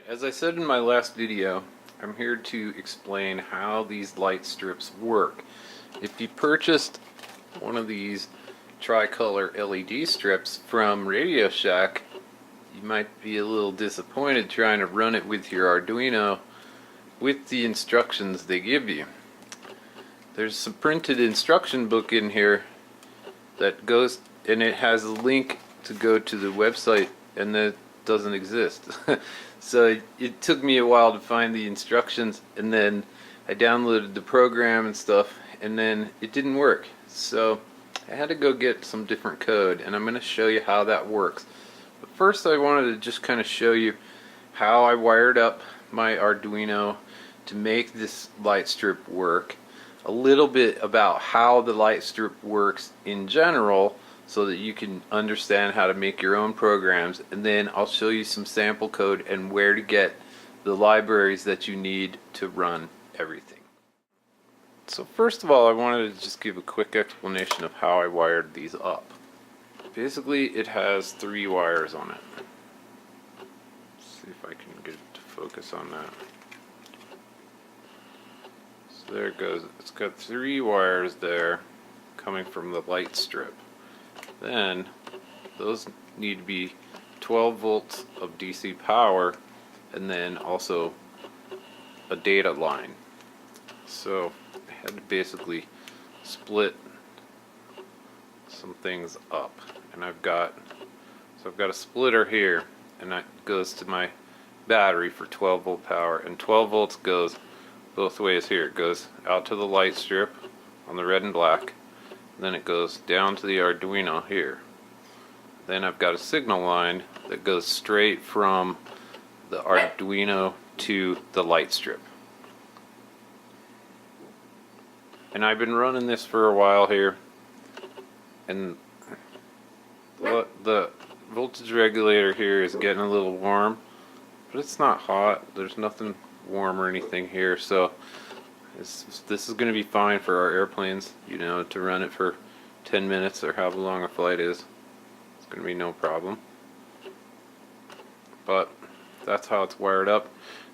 As I said in my last video, I'm here to explain how these light strips work. If you purchased one of these tricolor LED strips from Radio Shack, you might be a little disappointed trying to run it with your Arduino with the instructions they give you. There's some printed instruction book in here that goes, and it has a link to go to the website, and that doesn't exist. So it took me a while to find the instructions, and then I downloaded the program and stuff, and then it didn't work. So I had to go get some different code, and I'm going to show you how that works. But first I wanted to just kind of show you how I wired up my Arduino to make this light strip work, a little bit about how the light strip works in general, so that you can understand how to make your own programs, and then I'll show you some sample code and where to get the libraries that you need to run everything. So first of all, I wanted to just give a quick explanation of how I wired these up. Basically, it has 3 wires on it. Let's see if I can get it to focus on that. So there it goes. It's got 3 wires there coming from the light strip. Then those need to be 12 volts of DC power, and then also a data line. So I had to basically split some things up, and I've got a splitter here, and that goes to my battery for 12 volt power, and 12 volts goes both ways here. It goes out to the light strip on the red and black, then it goes down to the Arduino here. Then I've got a signal line that goes straight from the Arduino to the light strip. And I've been running this for a while here, and the voltage regulator here is getting a little warm, but it's not hot. There's nothing warm or anything here, so this is going to be fine for our airplanes, you know, to run it for 10 minutes or however long a flight is. It's going to be no problem. But that's how it's wired up.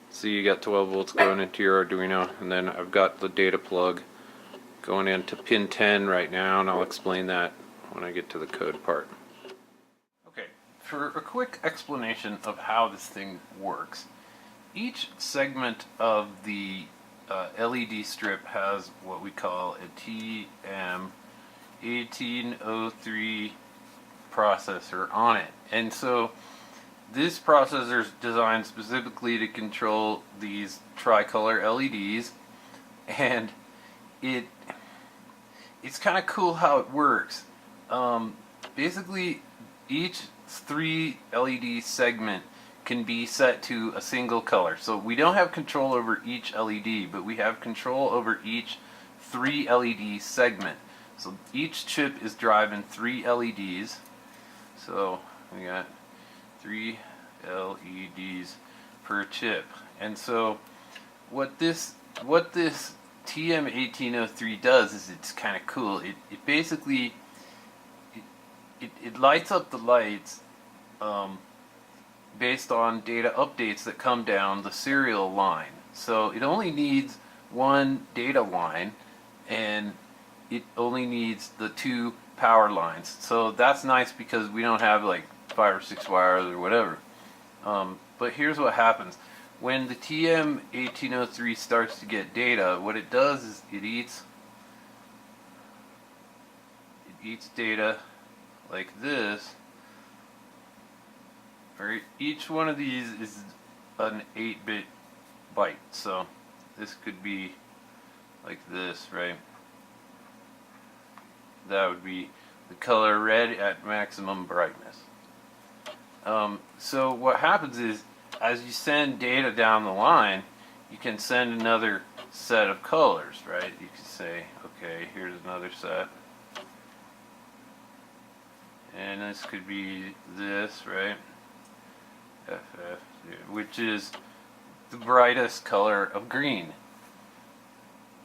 So you got 12 volts going into your Arduino, and then I've got the data plug going into pin 10 right now, and I'll explain that when I get to the code part. Okay, for a quick explanation of how this thing works, each segment of the LED strip has what we call a TM1803 processor on it, and so this processor is designed specifically to control these tricolor LEDs, and it's kind of cool how it works. Basically, each 3 LED segment can be set to a single color. So we don't have control over each LED, but we have control over each 3 LED segment. So each chip is driving 3 LEDs. So we got 3 LEDs per chip. And so what this TM1803 does is, it's kind of cool. It basically it lights up the lights based on data updates that come down the serial line. So it only needs 1 data line, and it only needs the 2 power lines. So that's nice because we don't have like 5 or 6 wires or whatever. But here's what happens. When the TM1803 starts to get data, what it does is it eats data like this. Each one of these is an 8-bit byte, so this could be like this, right? That would be the color red at maximum brightness. So what happens is, as you send data down the line, you can send another set of colors, right? You can say, okay, here's another set. And this could be this, right? FF, which is the brightest color of green.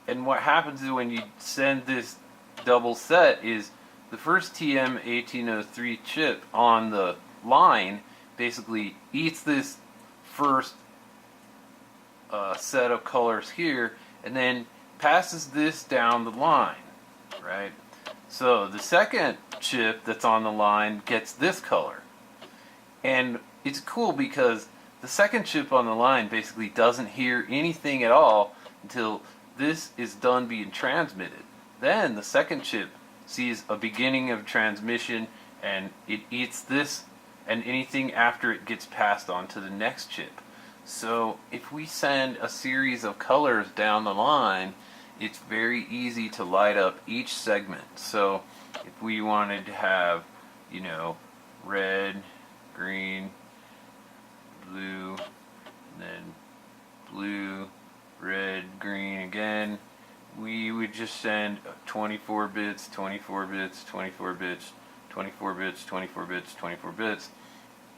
And what happens is, when you send this double set, is the first TM1803 chip on the line basically eats this first set of colors here, and then passes this down the line, right? So the second chip that's on the line gets this color. And it's cool because the second chip on the line basically doesn't hear anything at all until this is done being transmitted. Then the second chip sees a beginning of transmission, and it eats this and anything after it gets passed on to the next chip. So if we send a series of colors down the line, it's very easy to light up each segment. So if we wanted to have, you know, red, green, blue, and then blue, red, green again, we would just send 24 bits, 24 bits, 24 bits, 24 bits, 24 bits, 24 bits,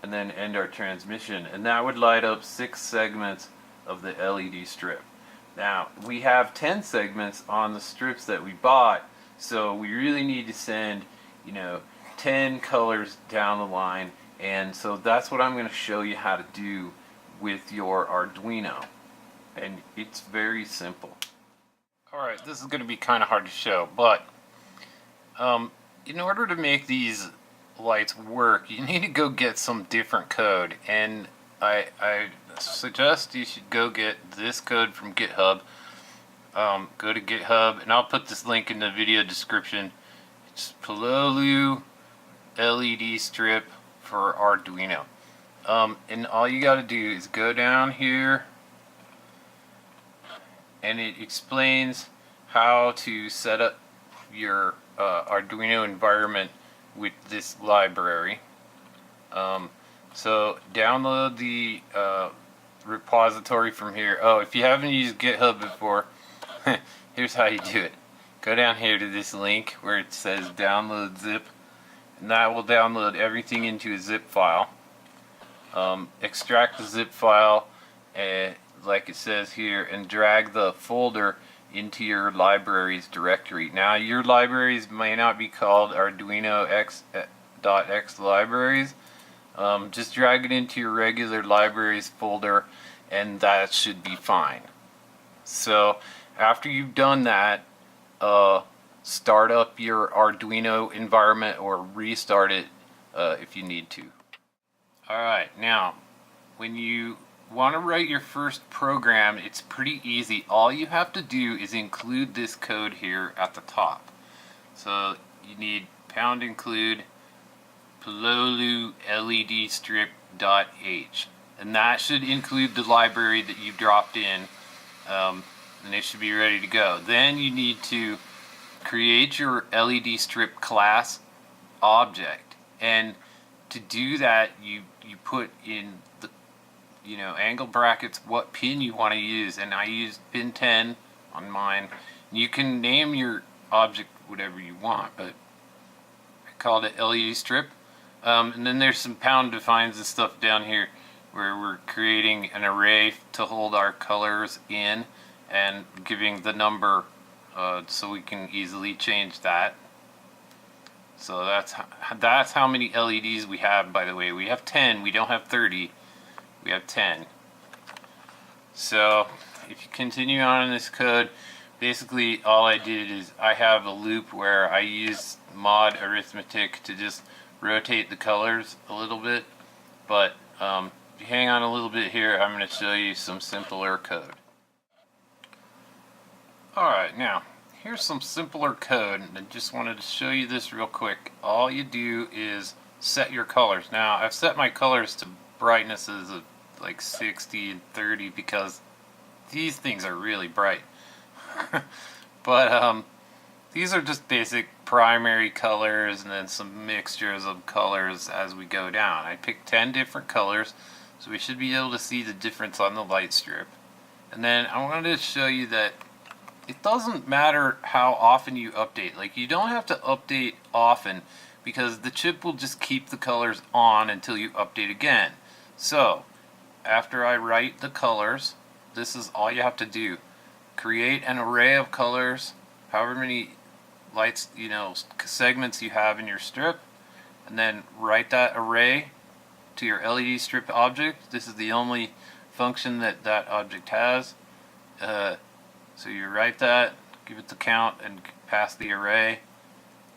and then end our transmission. And that would light up 6 segments of the LED strip. Now, we have 10 segments on the strips that we bought, so we really need to send, you know, 10 colors down the line. And so that's what I'm going to show you how to do with your Arduino. And it's very simple. Alright, this is going to be kind of hard to show, but in order to make these lights work, you need to go get some different code. And I suggest you should go get this code from GitHub. Go to GitHub, and I'll put this link in the video description. It's Pololu LED strip for Arduino. And all you got to do is go down here, and it explains how to set up your Arduino environment with this library. So download the repository from here. Oh, if you haven't used GitHub before, here's how you do it. Go down here to this link where it says download zip, and that will download everything into a zip file. Extract the zip file, like it says here, and drag the folder into your libraries directory. Now, your libraries may not be called Arduino X.X libraries. Just drag it into your regular libraries folder, and that should be fine. So after you've done that, start up your Arduino environment or restart it if you need to. Alright, now when you want to write your first program, it's pretty easy. All you have to do is include this code here at the top. So you need #include Pololu LED strip.h, and that should include the library that you dropped in, and it should be ready to go. Then you need to create your LED strip class object, and to do that you put in the angle brackets what pin you want to use, and I used pin 10 on mine. You can name your object whatever you want, but I called it LED strip. And then there's some pound defines and stuff down here where we're creating an array to hold our colors in and giving the number so we can easily change that. So that's how many LEDs we have, by the way. We have 10, we don't have 30, we have 10. So if you continue on in this code, basically all I did is I have a loop where I use mod arithmetic to just rotate the colors a little bit, but if you hang on a little bit here, I'm going to show you some simpler code. Alright, now here's some simpler code, and I just wanted to show you this real quick. All you do is set your colors. Now I've set my colors to brightnesses of like 60 and 30 because these things are really bright. But these are just basic primary colors and then some mixtures of colors as we go down. I picked 10 different colors, so we should be able to see the difference on the light strip. And then I wanted to show you that it doesn't matter how often you update. Like, you don't have to update often because the chip will just keep the colors on until you update again. So after I write the colors, this is all you have to do. Create an array of colors, however many lights, segments you have in your strip, and then write that array to your LED strip object. This is the only function that that object has. So you write that, give it the count, and pass the array.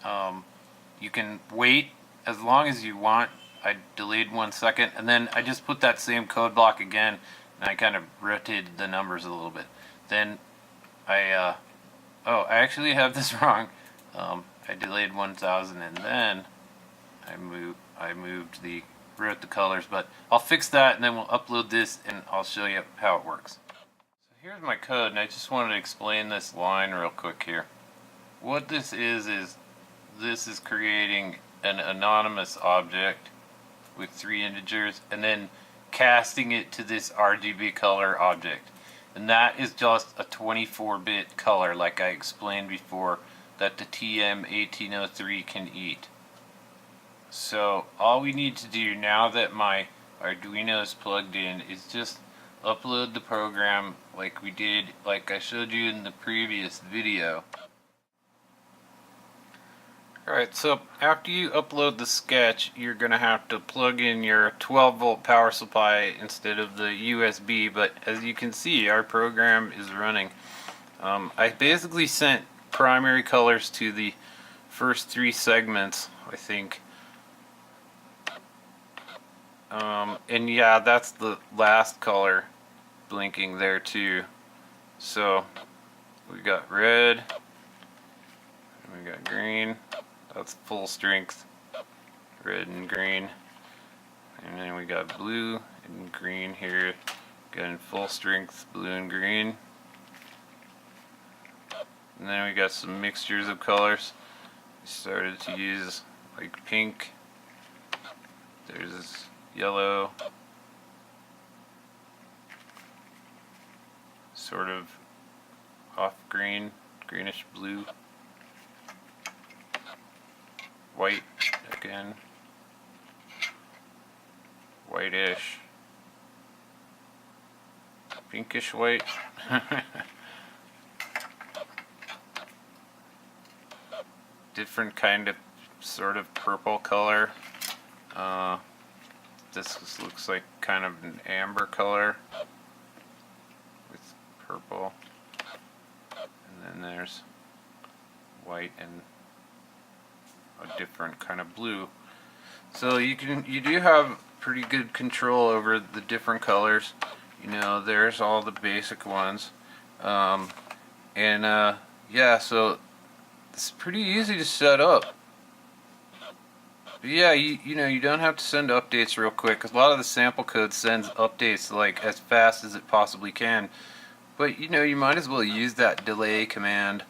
You can wait as long as you want. I delayed 1 second, and then I just put that same code block again, and I kind of rotated the numbers a little bit. Then I actually have this wrong. I delayed 1000, and then I wrote the colors, but I'll fix that, and then we'll upload this, and I'll show you how it works. So here's my code, and I just wanted to explain this line real quick here. What this is this is creating an anonymous object with 3 integers, and then casting it to this RGB color object. And that is just a 24-bit color, like I explained before, that the TM1803 can eat. So all we need to do now that my Arduino is plugged in is just upload the program like we did, like I showed you in the previous video. Alright, so after you upload the sketch, you're going to have to plug in your 12-volt power supply instead of the USB, but as you can see, our program is running. I basically sent primary colors to the first 3 segments, I think. And yeah, that's the last color blinking there too. So we got red, and we got green. That's full strength, red and green. And then we got blue and green here. Got in full strength, blue and green. And then we got some mixtures of colors. We started to use like pink. There's yellow. Sort of off green, greenish blue. White again, whitish, pinkish white, different kind of sort of purple color. This looks like kind of an amber color with purple, and then there's white and a different kind of blue. So you do have pretty good control over the different colors. You know, there's all the basic ones, yeah, so it's pretty easy to set up. But yeah, you know, you don't have to send updates real quick, because a lot of the sample code sends updates like as fast as it possibly can. But you know, you might as well use that delay command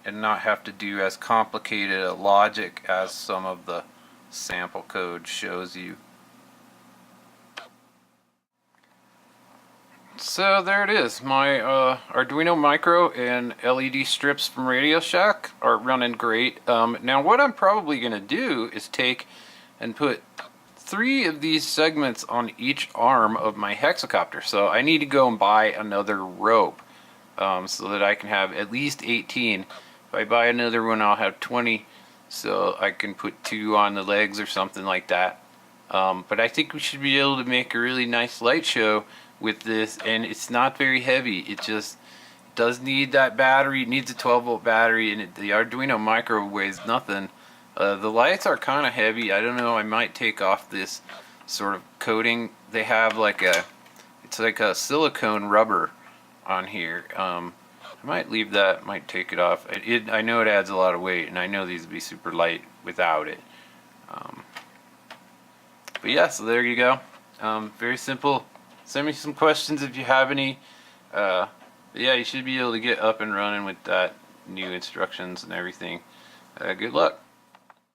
and not have to do as complicated a logic as some of the sample code shows you. So there it is. My Arduino Micro and LED strips from Radio Shack are running great. Now what I'm probably going to do is take and put 3 of these segments on each arm of my hexacopter. So I need to go and buy another rope so that I can have at least 18. If I buy another one, I'll have 20, so I can put 2 on the legs or something like that. But I think we should be able to make a really nice light show with this, and it's not very heavy. It just does need that battery. It needs a 12-volt battery, and the Arduino Micro weighs nothing. The lights are kind of heavy. I don't know, I might take off this sort of coating. They have like it's like a silicone rubber on here. I might leave that, might take it off. I know it adds a lot of weight, and I know these would be super light without it. But yeah, so there you go. Very simple. Send me some questions if you have any. But yeah, you should be able to get up and running with that, new instructions and everything. Good luck.